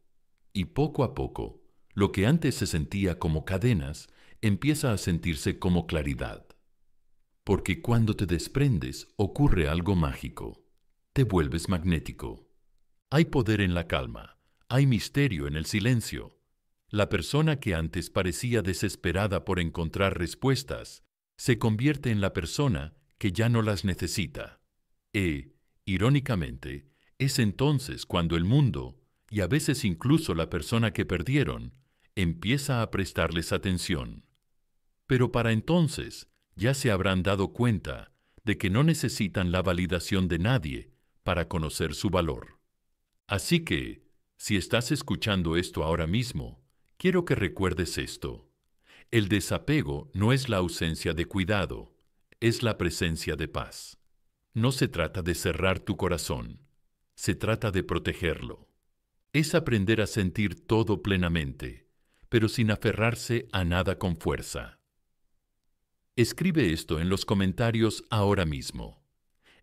Y poco a poco, lo que antes se sentía como cadenas empieza a sentirse como claridad. Porque cuando te desprendes ocurre algo mágico. Te vuelves magnético. Hay poder en la calma, hay misterio en el silencio. La persona que antes parecía desesperada por encontrar respuestas, se convierte en la persona que ya no las necesita. Irónicamente, Es entonces cuando el mundo, y a veces incluso la persona que perdieron, empieza a prestarles atención. Pero para entonces ya se habrán dado cuenta de que no necesitan la validación de nadie para conocer su valor. Así que, si estás escuchando esto ahora mismo, quiero que recuerdes esto. El desapego no es la ausencia de cuidado, es la presencia de paz. No se trata de cerrar tu corazón, se trata de protegerlo. Es aprender a sentir todo plenamente, pero sin aferrarse a nada con fuerza. Escribe esto en los comentarios ahora mismo.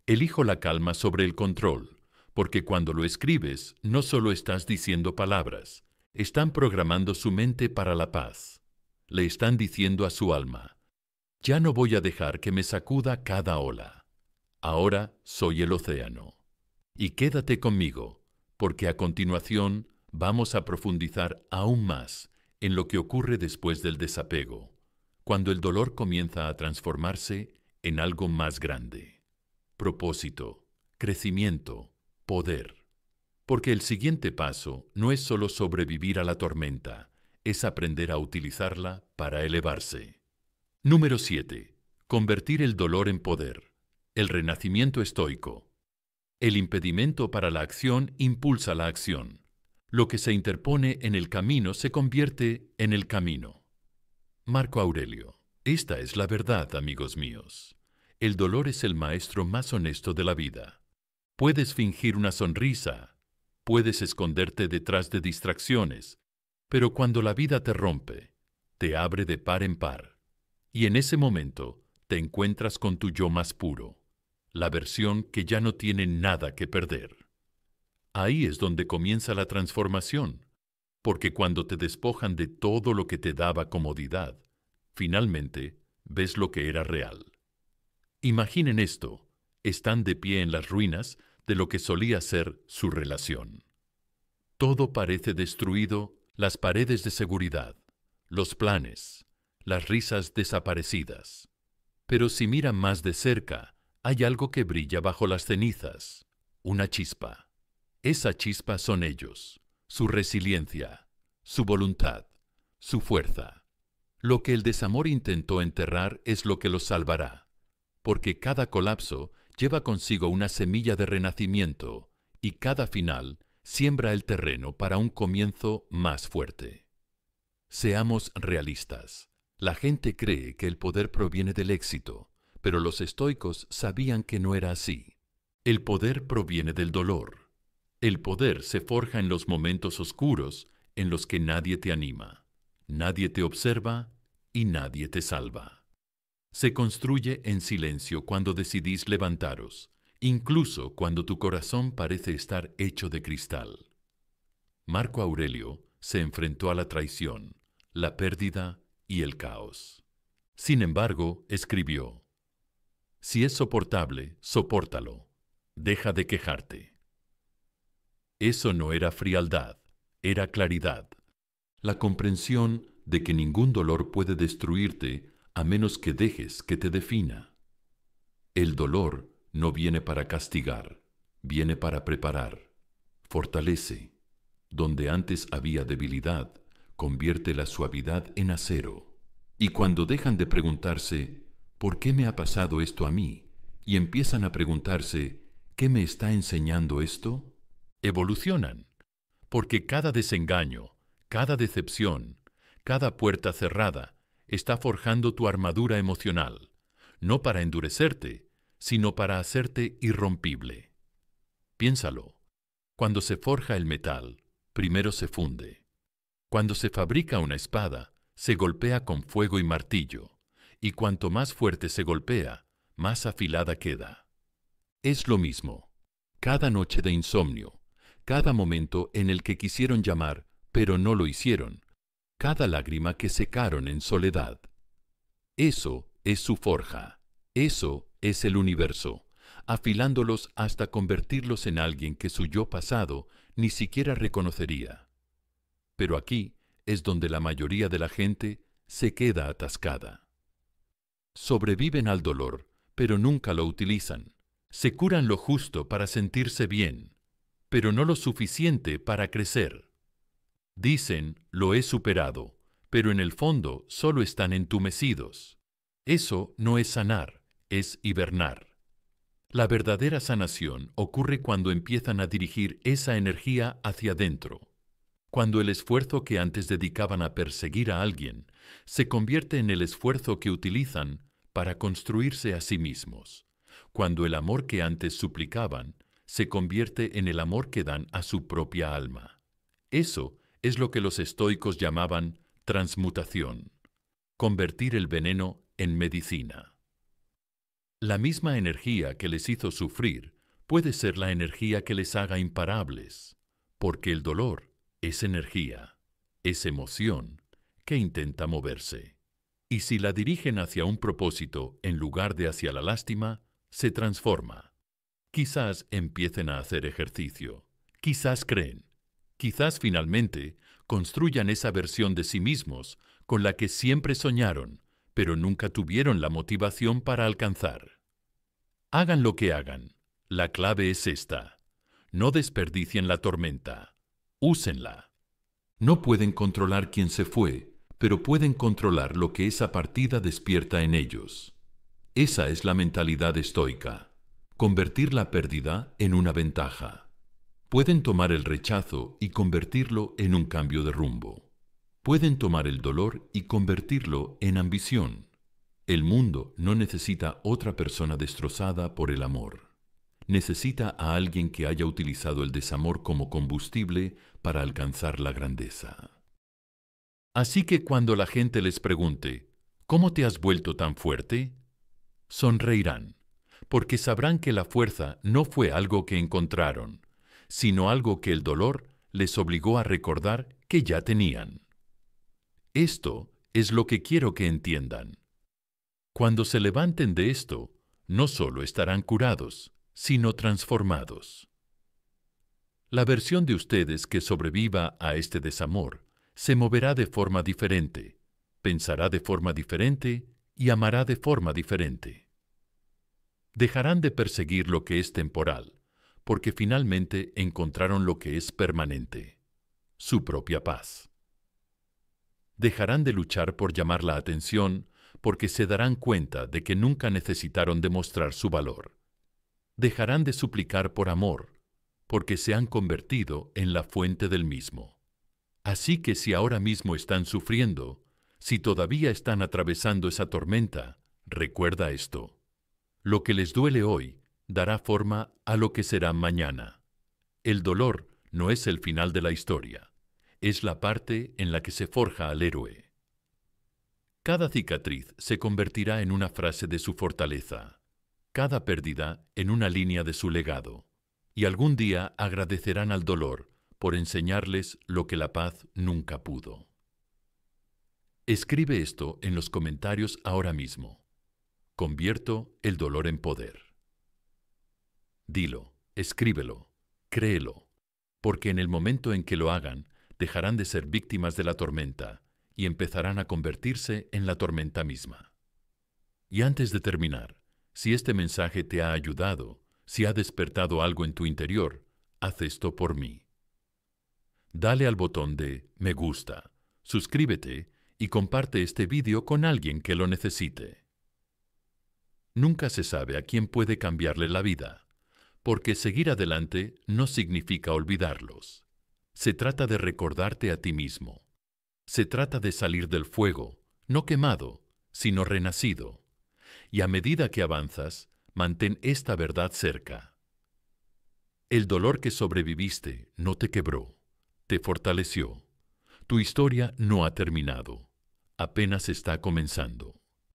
Elijo la calma sobre el control, porque cuando lo escribes no solo estás diciendo palabras, están programando su mente para la paz. Le están diciendo a su alma, ya no voy a dejar que me sacuda cada ola. Ahora soy el océano. Y quédate conmigo, porque a continuación vamos a profundizar aún más en lo que ocurre después del desapego, cuando el dolor comienza a transformarse en algo más grande. Propósito, crecimiento, poder. Porque el siguiente paso no es solo sobrevivir a la tormenta, es aprender a utilizarla para elevarse. Número 7. Convertir el dolor en poder. El renacimiento estoico. El impedimento para la acción impulsa la acción. Lo que se interpone en el camino se convierte en el camino. Marco Aurelio. Esta es la verdad, amigos míos. El dolor es el maestro más honesto de la vida. Puedes fingir una sonrisa, puedes esconderte detrás de distracciones, pero cuando la vida te rompe, te abre de par en par. Y en ese momento te encuentras con tu yo más puro, la versión que ya no tiene nada que perder. Ahí es donde comienza la transformación, porque cuando te despojan de todo lo que te daba comodidad, finalmente ves lo que era real. Imaginen esto, están de pie en las ruinas de lo que solía ser su relación. Todo parece destruido, las paredes de seguridad, los planes, las risas desaparecidas. Pero si miran más de cerca, hay algo que brilla bajo las cenizas, una chispa. Esa chispa son ellos, su resiliencia, su voluntad, su fuerza. Lo que el desamor intentó enterrar es lo que los salvará, porque cada colapso lleva consigo una semilla de renacimiento y cada final siembra el terreno para un comienzo más fuerte. Seamos realistas. La gente cree que el poder proviene del éxito, pero los estoicos sabían que no era así. El poder proviene del dolor. El poder se forja en los momentos oscuros en los que nadie te anima, nadie te observa y nadie te salva. Se construye en silencio cuando decidís levantaros, incluso cuando tu corazón parece estar hecho de cristal. Marco Aurelio se enfrentó a la traición, la pérdida y el caos. Sin embargo, escribió: si es soportable, sopórtalo. Deja de quejarte. Eso no era frialdad, era claridad. La comprensión de que ningún dolor puede destruirte a menos que dejes que te defina. El dolor no viene para castigar, viene para preparar. Fortalece. Donde antes había debilidad, convierte la suavidad en acero. Y cuando dejan de preguntarse, ¿por qué me ha pasado esto a mí? Y empiezan a preguntarse, ¿qué me está enseñando esto? Evolucionan, porque cada desengaño, cada decepción, cada puerta cerrada está forjando tu armadura emocional, no para endurecerte, sino para hacerte irrompible. Piénsalo, cuando se forja el metal, primero se funde. Cuando se fabrica una espada, se golpea con fuego y martillo, y cuanto más fuerte se golpea, más afilada queda. Es lo mismo. Cada noche de insomnio, cada momento en el que quisieron llamar, pero no lo hicieron, cada lágrima que secaron en soledad. Eso es su forja, eso es el universo, afilándolos hasta convertirlos en alguien que su yo pasado ni siquiera reconocería. Pero aquí es donde la mayoría de la gente se queda atascada. Sobreviven al dolor, pero nunca lo utilizan. Se curan lo justo para sentirse bien, pero no lo suficiente para crecer. Dicen, lo he superado, pero en el fondo solo están entumecidos. Eso no es sanar, es hibernar. La verdadera sanación ocurre cuando empiezan a dirigir esa energía hacia adentro. Cuando el esfuerzo que antes dedicaban a perseguir a alguien se convierte en el esfuerzo que utilizan para construirse a sí mismos. Cuando el amor que antes suplicaban se convierte en el amor que dan a su propia alma. Eso es lo que los estoicos llamaban transmutación, convertir el veneno en medicina. La misma energía que les hizo sufrir puede ser la energía que les haga imparables, porque el dolor es energía, es emoción que intenta moverse. Y si la dirigen hacia un propósito en lugar de hacia la lástima, se transforma. Quizás empiecen a hacer ejercicio, quizás creen, quizás finalmente construyan esa versión de sí mismos con la que siempre soñaron, pero nunca tuvieron la motivación para alcanzar. Hagan lo que hagan, la clave es esta: no desperdicien la tormenta, úsenla. No pueden controlar quién se fue, pero pueden controlar lo que esa partida despierta en ellos. Esa es la mentalidad estoica, convertir la pérdida en una ventaja. Pueden tomar el rechazo y convertirlo en un cambio de rumbo. Pueden tomar el dolor y convertirlo en ambición. El mundo no necesita otra persona destrozada por el amor. Necesita a alguien que haya utilizado el desamor como combustible para alcanzar la grandeza. Así que cuando la gente les pregunte, ¿cómo te has vuelto tan fuerte?, sonreirán, porque sabrán que la fuerza no fue algo que encontraron, sino algo que el dolor les obligó a recordar que ya tenían. Esto es lo que quiero que entiendan. Cuando se levanten de esto, no solo estarán curados, sino transformados. La versión de ustedes que sobreviva a este desamor se moverá de forma diferente, pensará de forma diferente y amará de forma diferente. Dejarán de perseguir lo que es temporal, porque finalmente encontraron lo que es permanente, su propia paz. Dejarán de luchar por llamar la atención, porque se darán cuenta de que nunca necesitaron demostrar su valor. Dejarán de suplicar por amor, porque se han convertido en la fuente del mismo. Así que si ahora mismo están sufriendo, si todavía están atravesando esa tormenta, recuerda esto: lo que les duele hoy dará forma a lo que será mañana. El dolor no es el final de la historia, es la parte en la que se forja al héroe. Cada cicatriz se convertirá en una frase de su fortaleza, cada pérdida en una línea de su legado, y algún día agradecerán al dolor por enseñarles lo que la paz nunca pudo. Escribe esto en los comentarios ahora mismo. Convierto el dolor en poder. Dilo, escríbelo, créelo, porque en el momento en que lo hagan, dejarán de ser víctimas de la tormenta y empezarán a convertirse en la tormenta misma. Y antes de terminar, si este mensaje te ha ayudado, si ha despertado algo en tu interior, haz esto por mí. Dale al botón de me gusta, suscríbete y comparte este vídeo con alguien que lo necesite. Nunca se sabe a quién puede cambiarle la vida, porque seguir adelante no significa olvidarlos. Se trata de recordarte a ti mismo. Se trata de salir del fuego, no quemado, sino renacido. Y a medida que avanzas, mantén esta verdad cerca. El dolor que sobreviviste no te quebró, te fortaleció. Tu historia no ha terminado, apenas está comenzando.